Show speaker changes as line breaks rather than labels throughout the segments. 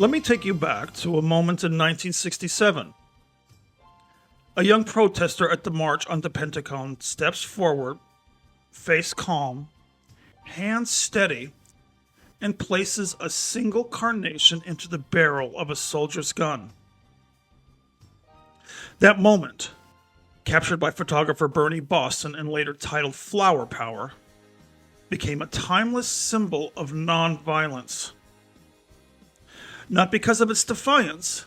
Let me take you back to a moment in 1967. A young protester at the march on the Pentagon steps forward, face calm, hands steady, and places a single carnation into the barrel of a soldier's gun. That moment, captured by photographer Bernie Boston and later titled Flower Power, became a timeless symbol of nonviolence. Not because of its defiance,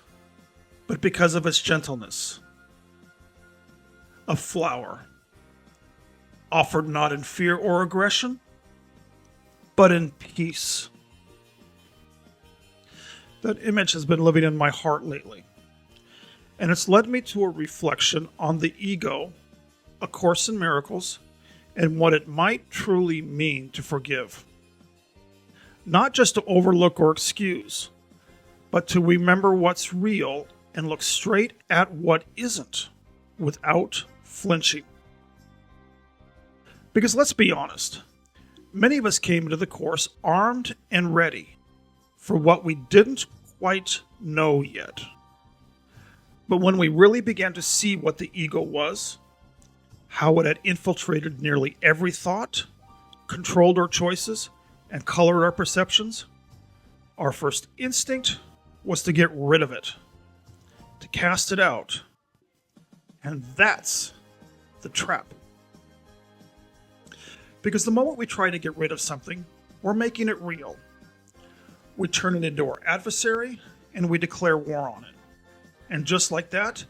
but because of its gentleness. A flower, offered not in fear or aggression, but in peace. That image has been living in my heart lately, and it's led me to a reflection on the ego, A Course in Miracles, and what it might truly mean to forgive. Not just to overlook or excuse, but to remember what's real and look straight at what isn't without flinching. Because let's be honest, many of us came into the Course armed and ready for what we didn't quite know yet. But when we really began to see what the ego was, how it had infiltrated nearly every thought, controlled our choices, and colored our perceptions, our first instinct was to get rid of it, to cast it out. And that's the trap. Because the moment we try to get rid of something, we're making it real. We turn it into our adversary and we declare war on it. And just like that,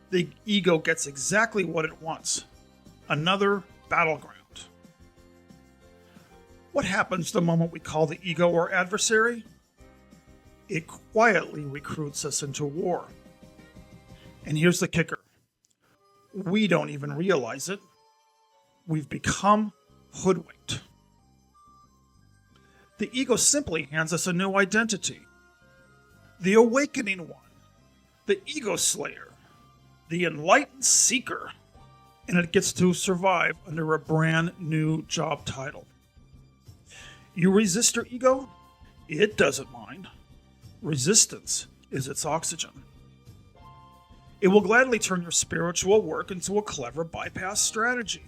the ego gets exactly what it wants. Another battleground. What happens the moment we call the ego our adversary? It quietly recruits us into war. And here's the kicker. We don't even realize it. We've become hoodwinked. The ego simply hands us a new identity. The awakening one. The ego slayer. The enlightened seeker. And it gets to survive under a brand new job title. You resist your ego? It doesn't mind. Resistance is its oxygen. It will gladly turn your spiritual work into a clever bypass strategy.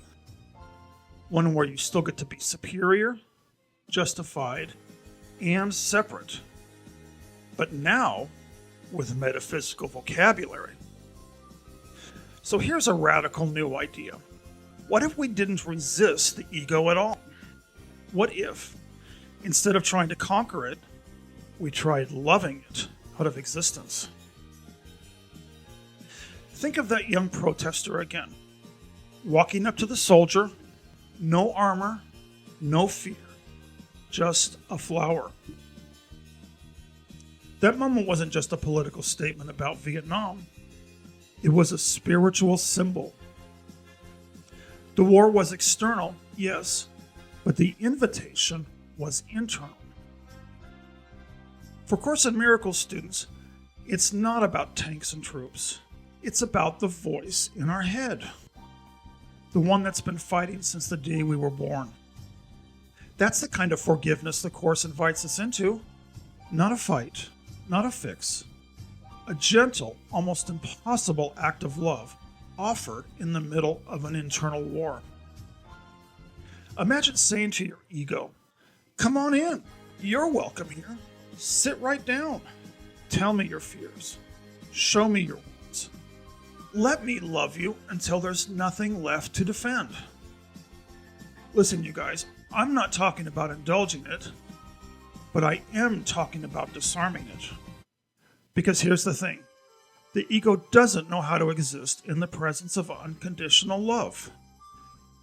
One where you still get to be superior, justified, and separate. But now, with metaphysical vocabulary. So here's a radical new idea. What if we didn't resist the ego at all? What if, instead of trying to conquer it, we tried loving it out of existence? Think of that young protester again, walking up to the soldier, no armor, no fear, just a flower. That moment wasn't just a political statement about Vietnam. It was a spiritual symbol. The war was external, yes, but the invitation was internal. For Course in Miracles students, it's not about tanks and troops. It's about the voice in our head. The one that's been fighting since the day we were born. That's the kind of forgiveness the Course invites us into. Not a fight, not a fix. A gentle, almost impossible act of love offered in the middle of an internal war. Imagine saying to your ego, "Come on in, you're welcome here. Sit right down. Tell me your fears. Show me your wounds. Let me love you until there's nothing left to defend." Listen, you guys, I'm not talking about indulging it, but I am talking about disarming it. Because here's the thing. The ego doesn't know how to exist in the presence of unconditional love.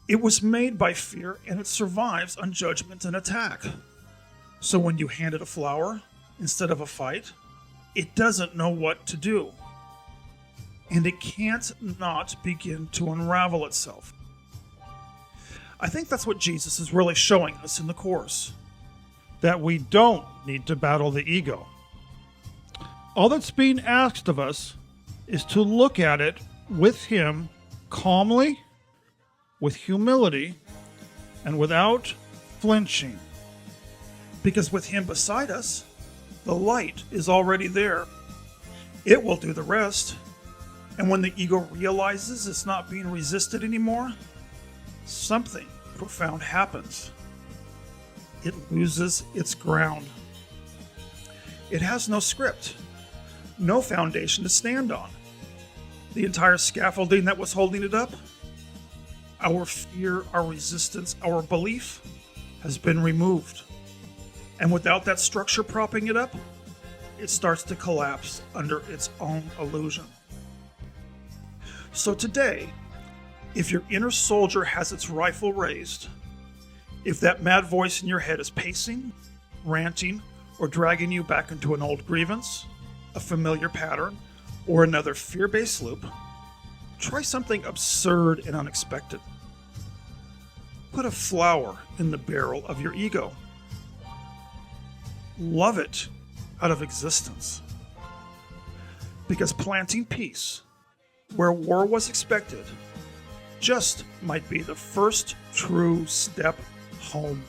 It was made by fear and it survives on judgment and attack. So when you hand it a flower instead of a fight, it doesn't know what to do. And it can't not begin to unravel itself. I think that's what Jesus is really showing us in the Course. That we don't need to battle the ego. All that's being asked of us is to look at it with him calmly, with humility, and without flinching. Because with him beside us, The light is already there. It will do the rest. And when the ego realizes it's not being resisted anymore, something profound happens. It loses its ground. It has no script, no foundation to stand on. The entire scaffolding that was holding it up, our fear, our resistance, our belief, has been removed. And without that structure propping it up, it starts to collapse under its own illusion. So today, if your inner soldier has its rifle raised, if that mad voice in your head is pacing, ranting, or dragging you back into an old grievance, a familiar pattern, or another fear-based loop, try something absurd and unexpected. Put a flower in the barrel of your ego. Love it out of existence. Because planting peace where war was expected just might be the first true step home.